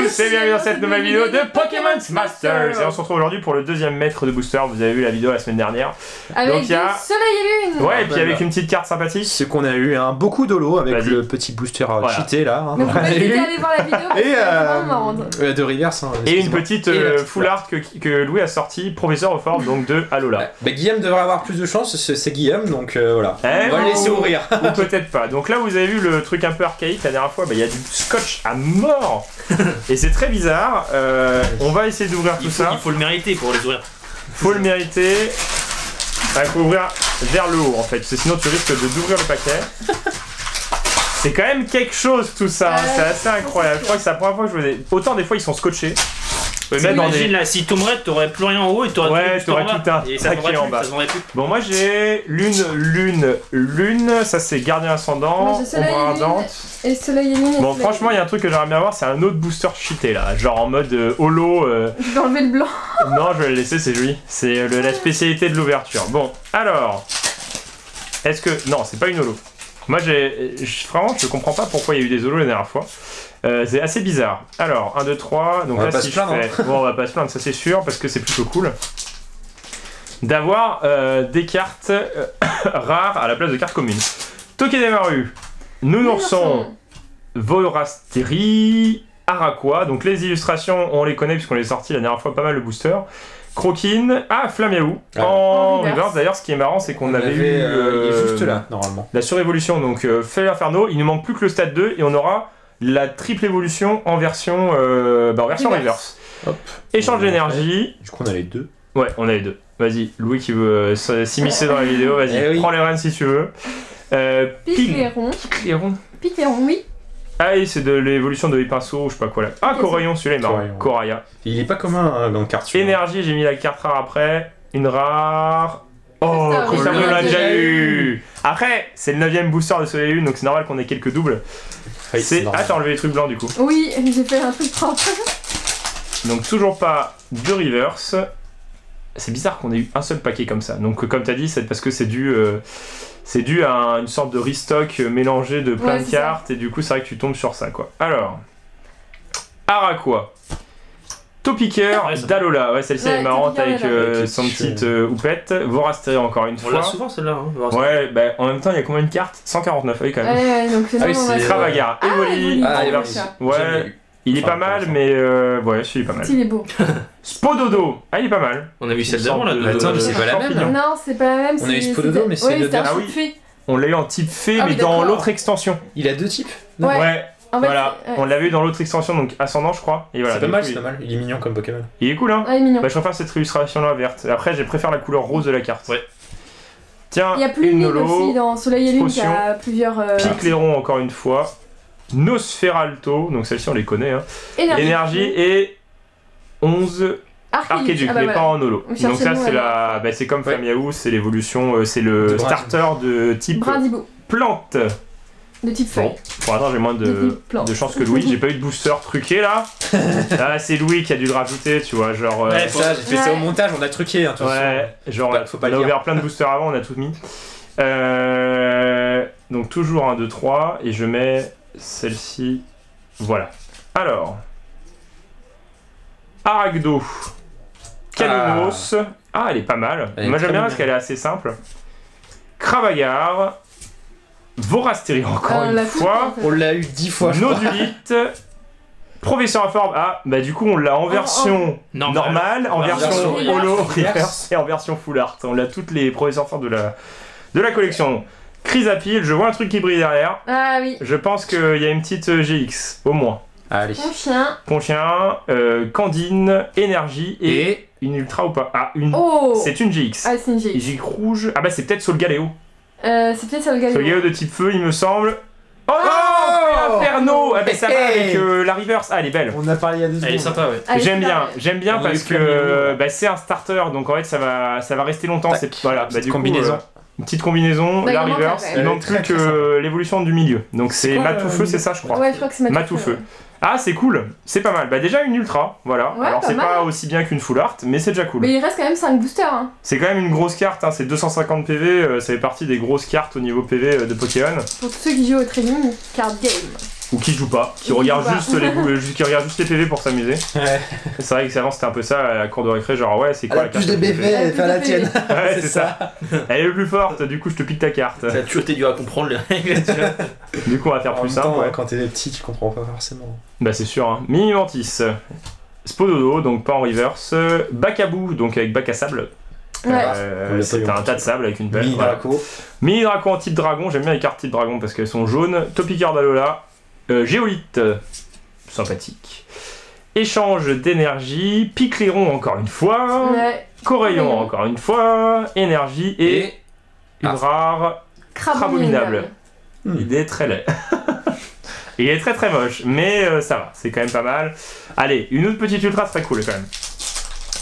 tous et bienvenue dans cette nouvelle vidéo de Pokémon Masters. Et on se retrouve aujourd'hui pour le deuxième maître de booster. Vous avez vu la vidéo la semaine dernière. Avec donc il y a Soleil et Lune. Ouais, et puis avec une petite carte sympathique. C'est qu'on a eu beaucoup d'holo avec le petit booster cheaté là. Mais vous pouvez aller voir la vidéo parce que c'est vraiment marrant. De reverse. Et une petite full art que Louis a sorti, Professeur of Force, donc de Alola. Bah, Guillaume devrait avoir plus de chance, c'est Guillaume, donc voilà. On va le laisser ouvrir. Ou peut-être pas. Donc là, vous avez vu le truc un peu archaïque la dernière fois, il y a du scotch à mort. Et c'est très bizarre. On va essayer d'ouvrir tout ça. Il faut le mériter pour les ouvrir. Faut le mériter. Il faut ouvrir vers le haut en fait, parce que sinon tu risques d'ouvrir le paquet. C'est quand même quelque chose tout ça, c'est assez incroyable. Je crois que c'est la première fois que je faisais. Autant des fois ils sont scotchés. Mais imagine là, si tomberait, t'aurais plus rien en haut et t'aurais tout un et ça paquet en bas. Bon, moi j'ai lune, ça c'est gardien ascendant, ombre ardente. Et soleil et lune. Bon, franchement, il y a un truc que j'aimerais bien voir, c'est un autre booster cheaté là, genre en mode holo. Je vais enlever le blanc. Non, je vais le laisser, c'est joli. C'est la spécialité de l'ouverture. Bon, alors, est-ce que. Non, c'est pas une holo. Moi, vraiment, je comprends pas pourquoi il y a eu des holos la dernière fois. C'est assez bizarre. Alors, 1, 2, 3. Donc là, si je fais... Bon, on va pas se plaindre, ça c'est sûr, parce que c'est plutôt cool d'avoir des cartes rares à la place de cartes communes. Tokidamaru, Nounourson, Vorasteri, Araqua. Donc les illustrations, on les connaît puisqu'on les a sorti la dernière fois pas mal le booster. Croquine, Flameau en reverse. D'ailleurs, ce qui est marrant, c'est qu'on avait eu. Il est juste là, normalement. La surévolution, donc Feu Inferno. Il ne manque plus que le stade 2 et on aura la triple évolution en version, reverse. Hop. Échange d'énergie. Du coup, on a les deux. Ouais, on a les deux. Vas-y, Louis qui veut s'immiscer dans la vidéo, vas-y, prends les rênes si tu veux. Picléron. Picléron, oui. Ah oui, c'est de l'évolution de Épinceau, je sais pas quoi là. Ah, Corayon, celui-là est marrant. Coraya. Il est pas commun dans le carte. Énergie, j'ai mis la carte rare après. Une rare. Oh, Christophe, on l'a déjà eu. Après, c'est le 9ème booster de Soleil et Lune, donc c'est normal qu'on ait quelques doubles. Oui, Ah, t'as enlevé les trucs blancs du coup. Oui, j'ai fait un truc propre. Donc toujours pas de reverse. C'est bizarre qu'on ait eu un seul paquet comme ça. Donc comme t'as dit, c'est parce que c'est dû à une sorte de restock mélangé de plein de cartes. Et du coup, c'est vrai que tu tombes sur ça quoi. Alors, Araqua. Topiqueur d'Alola. Ouais, celle-ci est marrante avec son petite houppette. Vorasteri encore une fois. On l'a souvent celle-là. Hein, ouais, bah en même temps, il y a combien de cartes? 149, oui quand même. Ouais, donc c'est Travagar. Evoli. Ouais. Il est pas mal, mais ouais, celui est pas mal. Il est beau. Spododo, il est pas mal. On a vu celle d'avant là. Attends, mais c'est pas la même. Non, c'est pas la même. On a eu Spododo, mais c'est le dernier. On l'a eu en type fée, mais dans l'autre extension. Il a deux types. Ouais. Voilà, on l'a vu dans l'autre extension, donc ascendant, je crois. Et voilà. C'est pas mal, c'est pas mal. Il est mignon comme Pokémon. Il est cool, hein. Ouais, il est mignon. Bah, je préfère cette illustration là verte. Après, je préfère la couleur rose de la carte. Ouais. Tiens, il y a plus de aussi dans Soleil et Lune, il y a plusieurs. Picléron encore une fois. Nosferalto, donc celle-ci on les connaît. Hein. Énergie et 11 Archéduc, mais pas en holo. Donc ça c'est la, c'est comme Flameau, c'est l'évolution, c'est le starter de type plante. De type feuille. Bon, pour l'instant j'ai moins de chance que Louis, j'ai pas eu de booster truqué là. Là c'est Louis qui a dû le rajouter, tu vois, genre... Ouais, ça, j'ai fait ça au montage, on a truqué. Hein, ouais, genre on a ouvert plein de boosters avant, on a tout mis. Donc toujours 1, 2, 3, et je mets celle-ci, voilà. Alors, Aragdo, Caninos, elle est pas mal. Moi j'aime bien parce qu'elle est assez simple. Cravagar, Vorasteri encore une fois. On l'a eu 10 fois. Nodulite, Professeur of Force. Bah du coup on l'a en version normale, en version holo, reverse et en version full art. On a toutes les Professeurs of Force de la collection. Chrysapile, je vois un truc qui brille derrière. Ah oui. Je pense qu'il y a une petite GX, au moins. Allez. Ponchien, Candine, Énergie et une Ultra ou pas? Ah, une. Oh, c'est une GX. Ah, c'est une GX. GX rouge. Ah bah c'est peut-être Solgaleo. C'est peut-être Solgaleo. Solgaleo de type feu, il me semble. Oh non, Inferno. Ah bah ça va avec la reverse. Ah, elle est belle. On a parlé il y a 2 secondes. Elle est sympa, ouais. J'aime bien parce que c'est un starter, donc en fait ça va rester longtemps. Voilà, bah du combinaison. Une petite combinaison, la reverse, il manque plus que l'évolution du milieu. Donc c'est Matoufeu, c'est ça je crois. Ouais, je crois que c'est Matoufeu. Ah, c'est cool, c'est pas mal. Bah déjà une ultra, voilà. Ouais, alors c'est pas aussi bien qu'une full art, mais c'est déjà cool. Mais il reste quand même 5 boosters. Hein. C'est quand même une grosse carte, hein. C'est 250 PV, ça fait partie des grosses cartes au niveau PV de Pokémon. Pour tous ceux qui jouent au trading, card game. ou qui joue pas, qui regarde juste les PV pour s'amuser. Ouais. C'est vrai que avant c'était un peu ça à la cour de récré, genre ouais c'est quoi Elle la a carte plus de BV, fais la tienne. Ouais c'est ça. Elle est le plus forte, du coup je te pique ta carte. Ça a toujours été dur à comprendre les règles. Du coup on va faire En plus même simple. temps, Ouais. quand t'es petit, tu comprends pas forcément. Bah c'est sûr. Hein. Mini Mantis, Spododo, donc pas en reverse, Bacabou, donc avec bac à sable. Ouais. C'est un tas de sable avec une pelle. Mini Voilà. Draco. Mini Draco en type dragon, j'aime bien les cartes type dragon parce qu'elles sont jaunes. Topiqueur d'Alola, Géolite, sympathique. Échange d'énergie, Picléron encore une fois, Ouais. Corayon encore une fois, énergie et une rare Crabominable. Il est très laid. Il est très très moche, mais ça va, c'est quand même pas mal. Allez, une autre petite ultra serait cool quand même.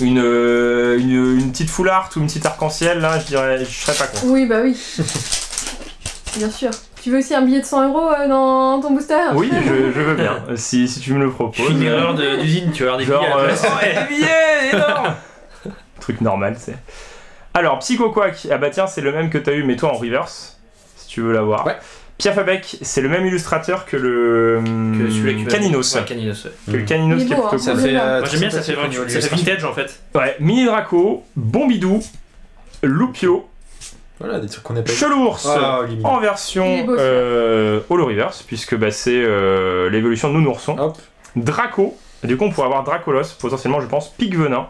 Une petite full art ou une petite arc-en-ciel, là, je dirais, je serais pas con. Oui, bah oui. Bien sûr. Tu veux aussi un billet de 100 € dans ton booster? Oui, je veux bien, si tu me le proposes. Une erreur d'usine, tu vas avoir des Genre, billets à la place. des billets énormes. Truc normal, c'est. Alors, Psycho Quack, ah bah tiens, c'est le même que t'as eu, mais toi en reverse, si tu veux l'avoir. Ouais. Piafabec, c'est le même illustrateur que le Que celui qui Caninos. Ouais, Caninos, ouais. Que le Caninos Il est qui est beau, plutôt hein. Ça cool. fait. Moi, Moi j'aime bien, ça fait vintage en fait. Ouais, Mini Draco, Bombidou, Loupio, Voilà, des trucs qu'on appelle. Chelours Ah, limite. en Il est version beau, Holo Reverse, puisque bah, c'est l'évolution de Nounourson. Hop, Draco, du coup on pourrait avoir Dracolos, potentiellement je pense, Pic Venin,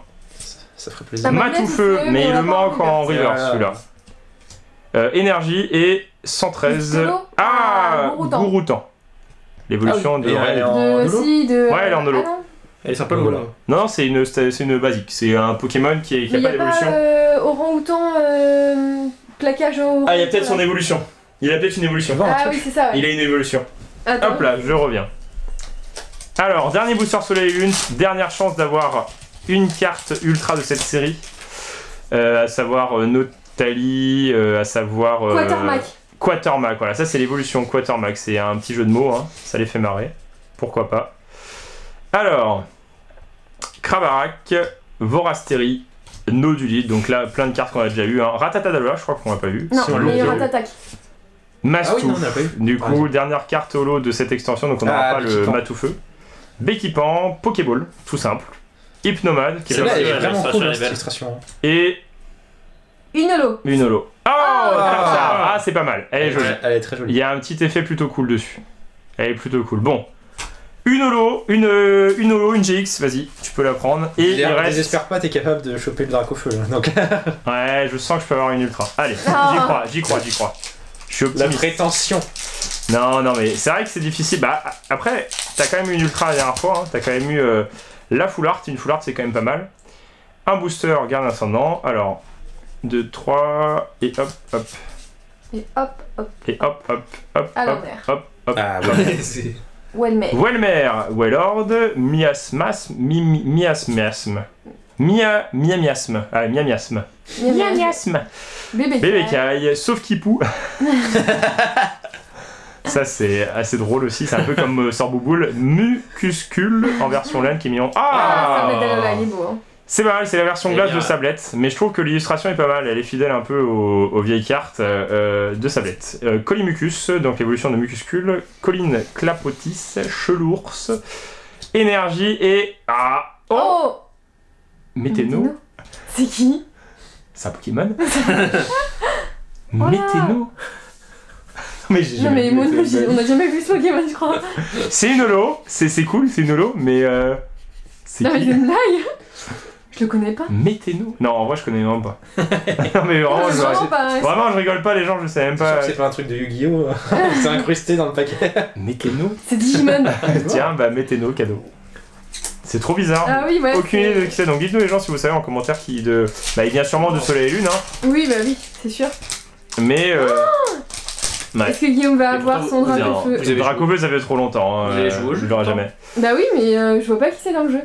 ça ferait plaisir. Ah, bah, Matoufeu, Matoufeu, mais il on le l'a pas en manque en reverse Voilà. celui-là. Énergie et 113. Piccolo Ah, Gouroutan. Gouroutan. L'évolution de. Et elle est en De holo. aussi, de. Ouais, elle est en holo. Ah non. Elle est sympa, Voilà. voilà. Non, non, c'est une basique. C'est un Pokémon qui Mais a y pas a d'évolution. pas orang-outan plaquage au. Ah, il y a peut-être son évolution. Il a peut-être une évolution. Ah oui, c'est ça, ouais. Il a une évolution. Attends. Hop là, je reviens. Alors, dernier booster Soleil et Lune, dernière chance d'avoir une carte ultra de cette série. À savoir Notali, à savoir. Quatermack. Quatermack, voilà, ça c'est l'évolution Quatermack, c'est un petit jeu de mots, hein. Ça les fait marrer. Pourquoi pas. Alors, Krabarak, Vorasteri, Nodulite, donc là plein de cartes qu'on a déjà eu. Hein. Ratatadalola, je crois qu'on l'a pas vu. Non, Si on mais l'a Ratatak. Mastouf, Ah oui, non, on n'a pas eu. du Ah, coup, oui. dernière carte holo de cette extension, donc on n'aura Ah, pas le Béquipant. Matoufeu. Béquipant, Pokéball, tout simple. Hypnomade, qui est Celle-là, pas elle est mal. vraiment illustration, cool, elle hein, est cette belle. illustration. Une holo. Une holo. Oh, comme ça. Ah, c'est pas mal, elle est jolie. Elle est très Il jolie. y a un petit effet plutôt cool dessus. Elle est plutôt cool. Bon. Une holo, une GX, vas-y, tu peux la prendre. Et il reste. Désespère pas, t'es capable de choper le Dracofeu. Là. Donc, Ouais, je sens que je peux avoir une ultra. Allez, Ah. j'y crois. Je suis la optimiste. prétention. Non, mais c'est vrai que c'est difficile. Bah, après, t'as quand même eu une ultra la dernière fois. Hein. T'as quand même eu la full art. Une full art, c'est quand même pas mal. Un booster, garde ascendant. Alors, 2, 3, et hop, hop. Et hop, hop. Et hop, hop, hop, À hop, l'envers. hop, hop. Ah, ouais. Wellmer. Welmer, Wellord, Miasmasme, Miasme. Miamiasme. Ah, Miamiasme. Miamiasme. Bébé. Bébécaille, sauf Kipou. Ça, c'est assez drôle aussi. C'est un peu comme Sorbouboule. Mucuscule en version laine qui est mignon. Ah, Ah, ça Dalola, il est beau. Hein. c'est pas mal, c'est la version Eh glace bien. de Sablette. Mais je trouve que l'illustration est pas mal. Elle est fidèle un peu aux vieilles cartes de Sablette. Colimucus, donc l'évolution de Mucuscule. Colline Clapotis, Chelours, Énergie et. Ah! Oh! Oh Météno. C'est qui? C'est un Pokémon? Oh là. Météno. Mais j'ai Non, jamais mais vu moi, Météno. on a jamais vu ce Pokémon, je crois. C'est une holo, c'est cool, c'est une holo, mais c'est Non, mais c'est qui? une blague. Je le connais pas. Météno? Non, en vrai, je connais même pas. Non, mais vraiment, Non, je, vraiment pas. vraiment, je rigole pas, les gens, je sais même C'est sûr pas. que c'est pas un truc de Yu-Gi-Oh! C'est incrusté dans le paquet. Météno? C'est Digimon. Tiens, bah, Météno, cadeau. C'est trop bizarre. Ah oui, ouais. Aucune idée de qui c'est, donc dites-nous les gens si vous savez en commentaire qui de. Bah, il vient sûrement de Soleil et Lune, hein. Oui, bah oui, c'est sûr. Mais. Ouais. Est-ce que Guillaume va Et avoir pourtant, son vous avez- drapeau-feu? vous avez Dracofeu, ça fait trop longtemps. Vous avez joué au jeu, Je l'aurai pourtant jamais. Bah oui, mais je vois pas qui c'est dans le jeu.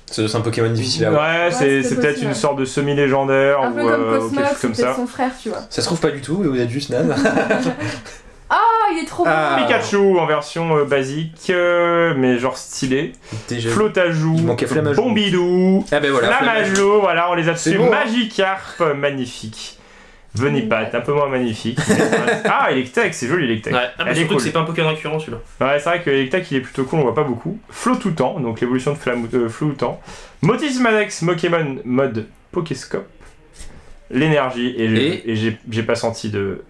C'est un Pokémon difficile à avoir. Ouais, c'est c'est peut-être possible, une ouais. sorte de semi-légendaire Un ou peu comme ou Cosmos, quelque chose c'est comme peut-être ça. son frère, tu vois. Ça se trouve pas du tout et vous êtes juste naze. Ah, il est trop beau. Ah. Pikachu en version basique, mais genre stylé. Déjà. Flotajou, Il manquait Flamajou. Bombidou, Ah ben voilà. Flamajou, voilà, on les a C'est dessus. beau, hein. Magikarp, magnifique. Venipat, un peu moins magnifique. Ah, Electek, c'est joli Electek. Ouais, mais surtout cool. Que c'est pas un Pokémon récurrent celui-là. Ouais, c'est vrai que Electek il est plutôt cool, on voit pas beaucoup. Floutoutan, donc l'évolution de Floutoutan. Motismadex, Pokémon mode Pokéscope. L'énergie, et j'ai pas senti de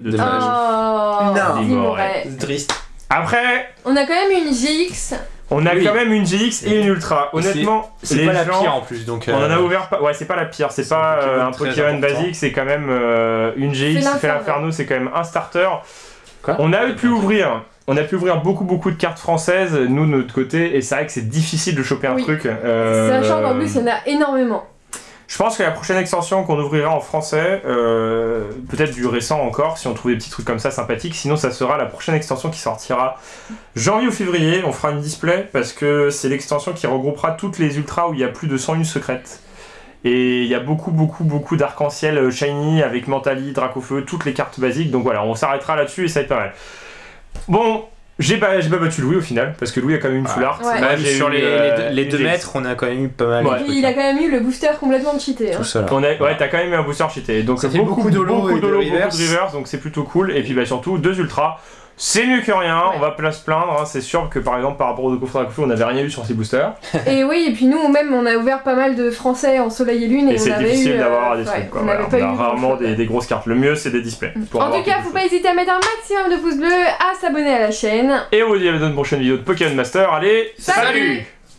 triste. Après, on a quand même une GX. On a quand même une GX et une Ultra. Honnêtement, c'est pas la pire en plus. Donc, on en a ouvert pas. Ouais, c'est pas la pire. C'est pas un Pokémon basique. C'est quand même une GX. C'est l'Inferno. C'est quand même un starter. Quoi on a pu ouvrir. On a pu ouvrir beaucoup de cartes françaises, nous de notre côté, et c'est vrai que c'est difficile de choper un truc. Sachant qu'en plus, il y en a énormément. Je pense que la prochaine extension qu'on ouvrira en français, peut-être du récent encore, si on trouve des petits trucs comme ça sympathiques, sinon ça sera la prochaine extension qui sortira janvier ou février, on fera une display, parce que c'est l'extension qui regroupera toutes les ultras où il y a plus de 101 secrètes. Et il y a beaucoup d'arc-en-ciel shiny avec Mentali, Dracofeu, toutes les cartes basiques, donc voilà, on s'arrêtera là-dessus et ça va être pas mal. Bon, j'ai pas battu Louis au final, parce que Louis a quand même une full art. Ouais. Bah, sur les 2 mètres, on a quand même eu pas mal. Ouais. Il a quand même eu le booster complètement cheaté. Hein. Tout ça, ouais, t'as quand même eu un booster cheaté. Donc ça fait beaucoup de reverse, donc c'est plutôt cool. Et puis bah, surtout, 2 ultras. C'est mieux que rien, on va pas se plaindre, hein. C'est sûr que par exemple par rapport au Dracofeu, on n'avait rien eu sur ces boosters. Et oui, et puis nous même on a ouvert pas mal de français en Soleil et Lune et c'est difficile d'avoir des trucs quoi. On a rarement des grosses cartes, le mieux c'est des displays. En tout cas, faut pas hésiter à mettre un maximum de pouces bleus, à s'abonner à la chaîne. Et on vous dit à la prochaine vidéo de Pokémon Master, allez, salut.